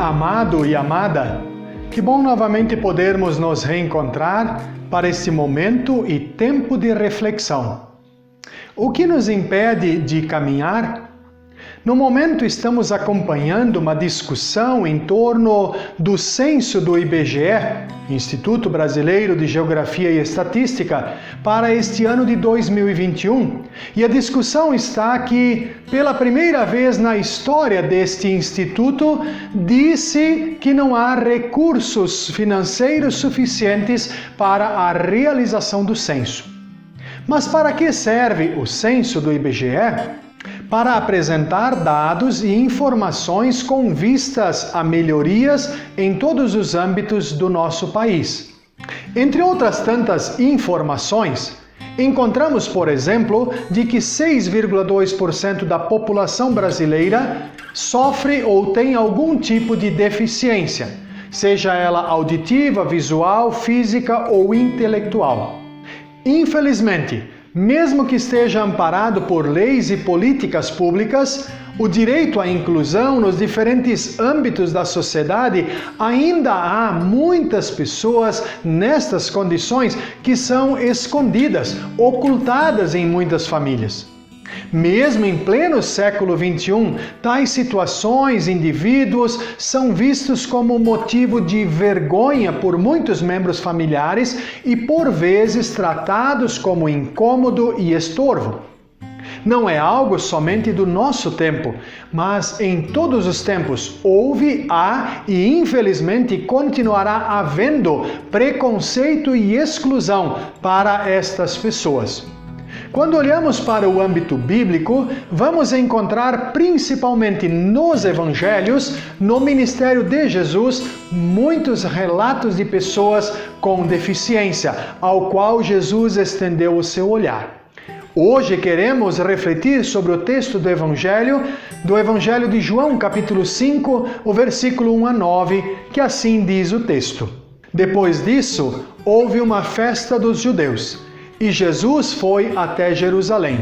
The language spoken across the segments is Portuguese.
amado e amada, que bom novamente podermos nos reencontrar para este momento e tempo de reflexão. O que nos impede de caminhar? No momento estamos acompanhando uma discussão em torno do censo do IBGE, Instituto Brasileiro de Geografia e Estatística, para este ano de 2021. E a discussão está que, pela primeira vez na história deste instituto, disse que não há recursos financeiros suficientes para a realização do censo. Mas para que serve o censo do IBGE? Para apresentar dados e informações com vistas a melhorias em todos os âmbitos do nosso país. Entre outras tantas informações, encontramos, por exemplo, de que 6,2% da população brasileira sofre ou tem algum tipo de deficiência, seja ela auditiva, visual, física ou intelectual. Infelizmente, mesmo que esteja amparado por leis e políticas públicas, o direito à inclusão nos diferentes âmbitos da sociedade, ainda há muitas pessoas nestas condições que são escondidas, ocultadas em muitas famílias. Mesmo em pleno século XXI, tais situações, indivíduos, são vistos como motivo de vergonha por muitos membros familiares e, por vezes, tratados como incômodo e estorvo. Não é algo somente do nosso tempo, mas em todos os tempos houve, há e infelizmente continuará havendo preconceito e exclusão para estas pessoas. Quando olhamos para o âmbito bíblico, vamos encontrar principalmente nos evangelhos, no ministério de Jesus, muitos relatos de pessoas com deficiência, ao qual Jesus estendeu o seu olhar. Hoje queremos refletir sobre o texto do Evangelho de João, capítulo 5, o versículo 1 a 9, que assim diz o texto. Depois disso, houve uma festa dos judeus. E Jesus foi até Jerusalém.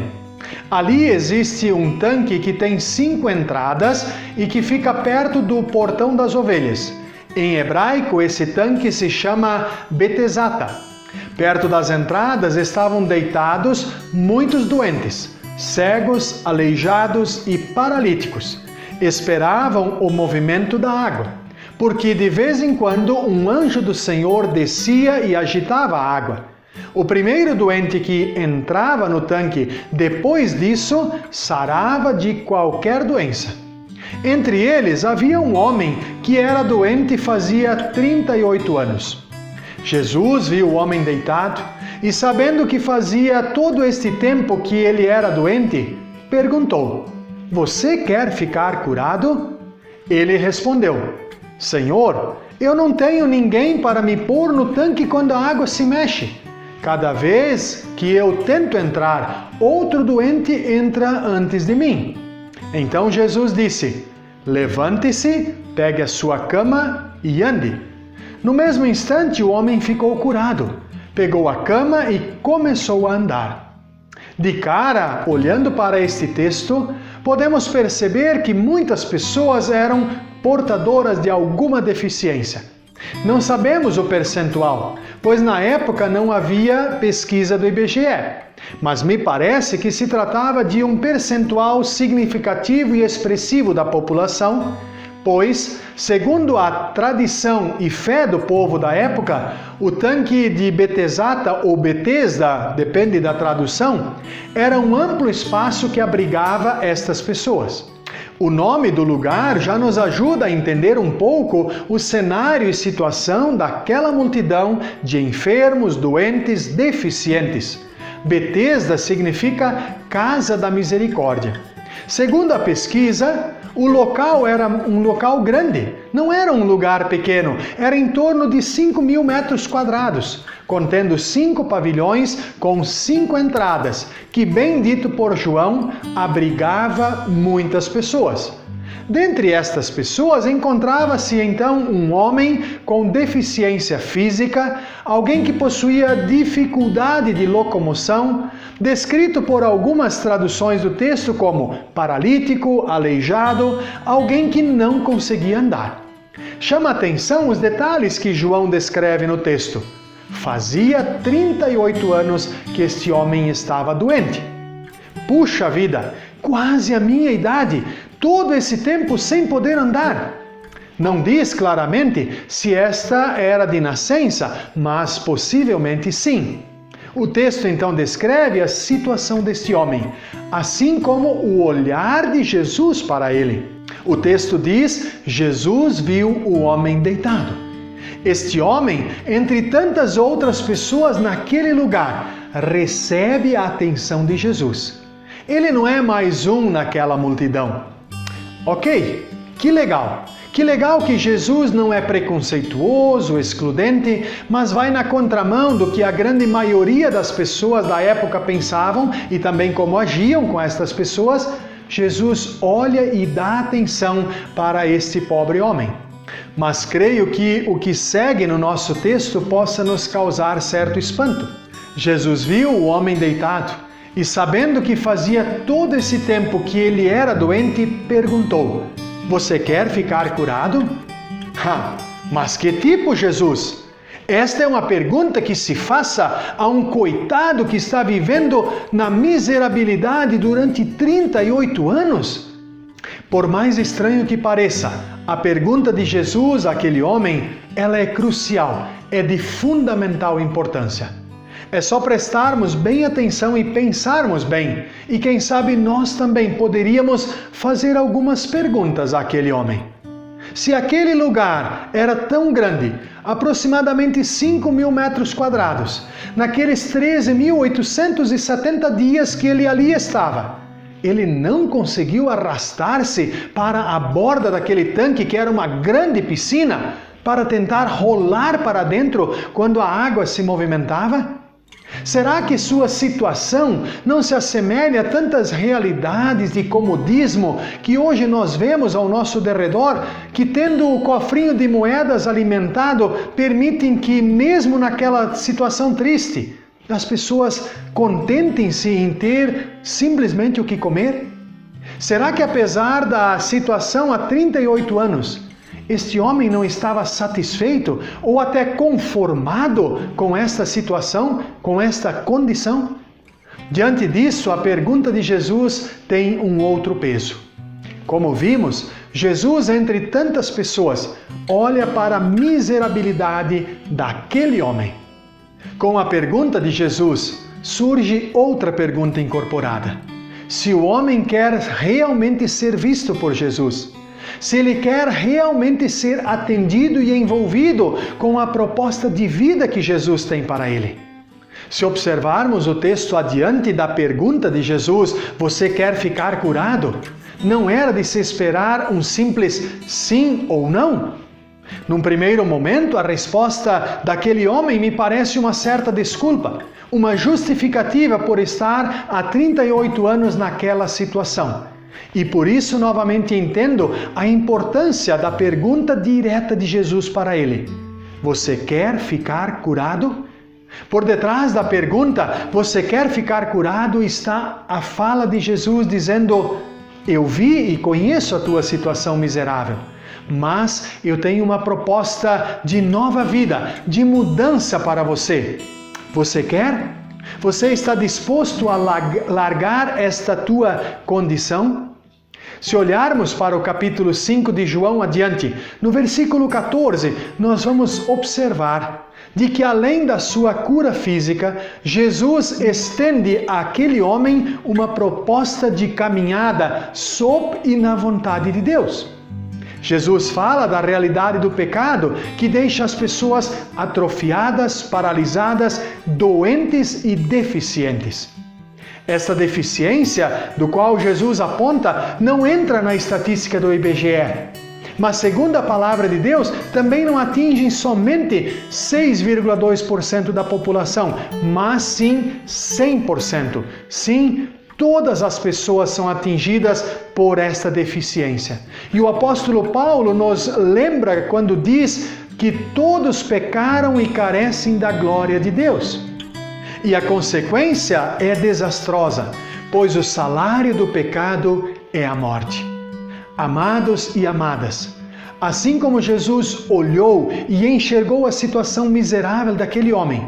Ali existe um tanque que tem 5 entradas e que fica perto do portão das ovelhas. Em hebraico, esse tanque se chama Betesata. Perto das entradas estavam deitados muitos doentes, cegos, aleijados e paralíticos. Esperavam o movimento da água, porque de vez em quando um anjo do Senhor descia e agitava a água. O primeiro doente que entrava no tanque, depois disso, sarava de qualquer doença. Entre eles havia um homem que era doente fazia 38 anos. Jesus viu o homem deitado e, sabendo que fazia todo este tempo que ele era doente, perguntou: "Você quer ficar curado?" Ele respondeu: "Senhor, eu não tenho ninguém para me pôr no tanque quando a água se mexe. Cada vez que eu tento entrar, outro doente entra antes de mim." Então Jesus disse: "Levante-se, pegue a sua cama e ande." No mesmo instante, o homem ficou curado, pegou a cama e começou a andar. De cara, olhando para este texto, podemos perceber que muitas pessoas eram portadoras de alguma deficiência. Não sabemos o percentual, pois na época não havia pesquisa do IBGE, mas me parece que se tratava de um percentual significativo e expressivo da população, pois, segundo a tradição e fé do povo da época, o tanque de Betesata ou Betesda, depende da tradução, era um amplo espaço que abrigava estas pessoas. O nome do lugar já nos ajuda a entender um pouco o cenário e situação daquela multidão de enfermos, doentes, deficientes. Betesda significa Casa da Misericórdia. Segundo a pesquisa, o local era um local grande, não era um lugar pequeno, era em torno de 5.000 metros quadrados, contendo 5 pavilhões com 5 entradas, que, bem dito por João, abrigava muitas pessoas. Dentre estas pessoas encontrava-se então um homem com deficiência física, alguém que possuía dificuldade de locomoção, descrito por algumas traduções do texto como paralítico, aleijado, alguém que não conseguia andar. Chama a atenção os detalhes que João descreve no texto. Fazia 38 anos que este homem estava doente. Puxa vida, quase a minha idade, todo esse tempo sem poder andar. Não diz claramente se esta era de nascença, mas possivelmente sim. O texto então descreve a situação deste homem, assim como o olhar de Jesus para ele. O texto diz: Jesus viu o homem deitado. Este homem, entre tantas outras pessoas naquele lugar, recebe a atenção de Jesus. Ele não é mais um naquela multidão. Ok, que legal! Que legal que Jesus não é preconceituoso, excludente, mas vai na contramão do que a grande maioria das pessoas da época pensavam e também como agiam com estas pessoas. Jesus olha e dá atenção para este pobre homem. Mas creio que o que segue no nosso texto possa nos causar certo espanto. Jesus viu o homem deitado e, sabendo que fazia todo esse tempo que ele era doente, perguntou: Você quer ficar curado? Mas que tipo, Jesus? Esta é uma pergunta que se faça a um coitado que está vivendo na miserabilidade durante 38 anos? Por mais estranho que pareça, a pergunta de Jesus àquele homem, ela é crucial, é de fundamental importância. É só prestarmos bem atenção e pensarmos bem, e quem sabe nós também poderíamos fazer algumas perguntas àquele homem. Se aquele lugar era tão grande, aproximadamente 5.000 metros quadrados, naqueles 13.870 dias que ele ali estava, ele não conseguiu arrastar-se para a borda daquele tanque que era uma grande piscina para tentar rolar para dentro quando a água se movimentava? Será que sua situação não se assemelha a tantas realidades de comodismo que hoje nós vemos ao nosso derredor, que tendo o cofrinho de moedas alimentado, permitem que mesmo naquela situação triste, as pessoas contentem-se em ter simplesmente o que comer? Será que apesar da situação há 38 anos, este homem não estava satisfeito ou até conformado com esta situação, com esta condição? Diante disso, a pergunta de Jesus tem um outro peso. Como vimos, Jesus, entre tantas pessoas, olha para a miserabilidade daquele homem. Com a pergunta de Jesus, surge outra pergunta incorporada. Se o homem quer realmente ser visto por Jesus, se ele quer realmente ser atendido e envolvido com a proposta de vida que Jesus tem para ele. Se observarmos o texto adiante da pergunta de Jesus, você quer ficar curado? Não era de se esperar um simples sim ou não? Num primeiro momento, a resposta daquele homem me parece uma certa desculpa, uma justificativa por estar há 38 anos naquela situação. E por isso, novamente, entendo a importância da pergunta direta de Jesus para ele. Você quer ficar curado? Por detrás da pergunta, você quer ficar curado, está a fala de Jesus dizendo: eu vi e conheço a tua situação miserável, mas eu tenho uma proposta de nova vida, de mudança para você. Você quer? Você está disposto a largar esta tua condição? Se olharmos para o capítulo 5 de João adiante, no versículo 14, nós vamos observar de que além da sua cura física, Jesus estende àquele homem uma proposta de caminhada sob e na vontade de Deus. Jesus fala da realidade do pecado que deixa as pessoas atrofiadas, paralisadas, doentes e deficientes. Esta deficiência, do qual Jesus aponta, não entra na estatística do IBGE. Mas, segundo a palavra de Deus, também não atinge somente 6,2% da população, mas sim 100%. Sim, todas as pessoas são atingidas por esta deficiência. E o apóstolo Paulo nos lembra quando diz que todos pecaram e carecem da glória de Deus. E a consequência é desastrosa, pois o salário do pecado é a morte. Amados e amadas, Assim como Jesus olhou e enxergou a situação miserável daquele homem,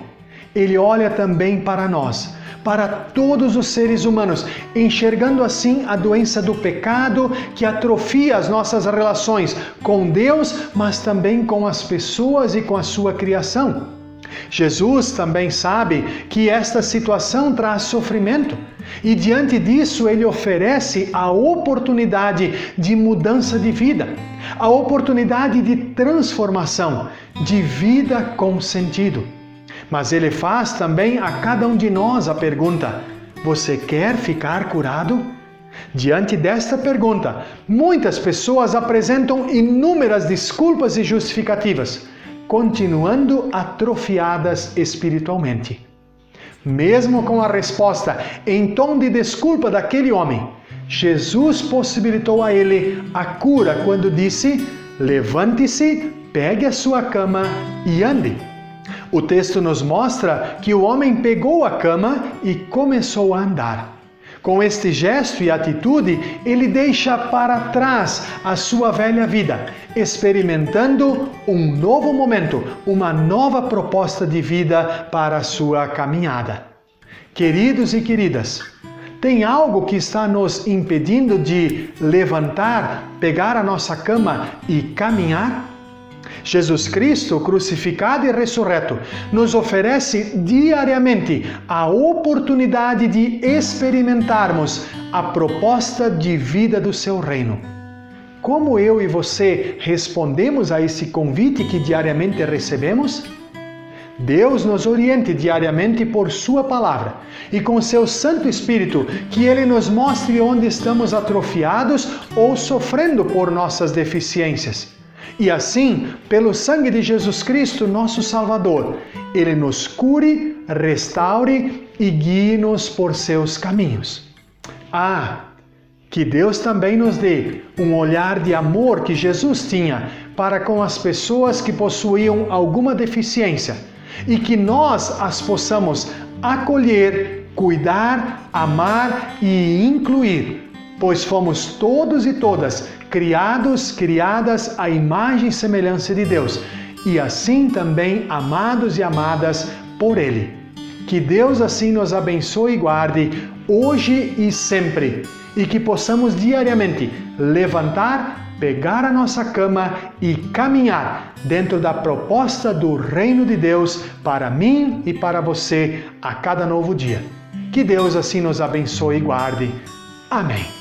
Ele olha também para nós, para todos os seres humanos, enxergando assim a doença do pecado que atrofia as nossas relações com Deus, mas também com as pessoas e com a sua criação. Jesus também sabe que esta situação traz sofrimento e diante disso Ele oferece a oportunidade de mudança de vida, a oportunidade de transformação, de vida com sentido. Mas Ele faz também a cada um de nós a pergunta: você quer ficar curado? Diante desta pergunta, muitas pessoas apresentam inúmeras desculpas e justificativas, continuando atrofiadas espiritualmente. Mesmo com a resposta em tom de desculpa daquele homem, Jesus possibilitou a ele a cura quando disse: levante-se, pegue a sua cama e ande. O texto nos mostra que o homem pegou a cama e começou a andar. Com este gesto e atitude, ele deixa para trás a sua velha vida, experimentando um novo momento, uma nova proposta de vida para a sua caminhada. Queridos e queridas, tem algo que está nos impedindo de levantar, pegar a nossa cama e caminhar? Jesus Cristo, crucificado e ressurreto, nos oferece diariamente a oportunidade de experimentarmos a proposta de vida do seu reino. Como eu e você respondemos a esse convite que diariamente recebemos? Deus nos oriente diariamente por Sua palavra e com Seu Santo Espírito que Ele nos mostre onde estamos atrofiados ou sofrendo por nossas deficiências. E assim, pelo sangue de Jesus Cristo, nosso Salvador, Ele nos cure, restaure e guie-nos por seus caminhos. Que Deus também nos dê um olhar de amor que Jesus tinha para com as pessoas que possuíam alguma deficiência e que nós as possamos acolher, cuidar, amar e incluir, pois fomos todos e todas criadas à imagem e semelhança de Deus, e assim também amados e amadas por Ele. Que Deus assim nos abençoe e guarde, hoje e sempre, e que possamos diariamente levantar, pegar a nossa cama e caminhar dentro da proposta do Reino de Deus para mim e para você a cada novo dia. Que Deus assim nos abençoe e guarde. Amém.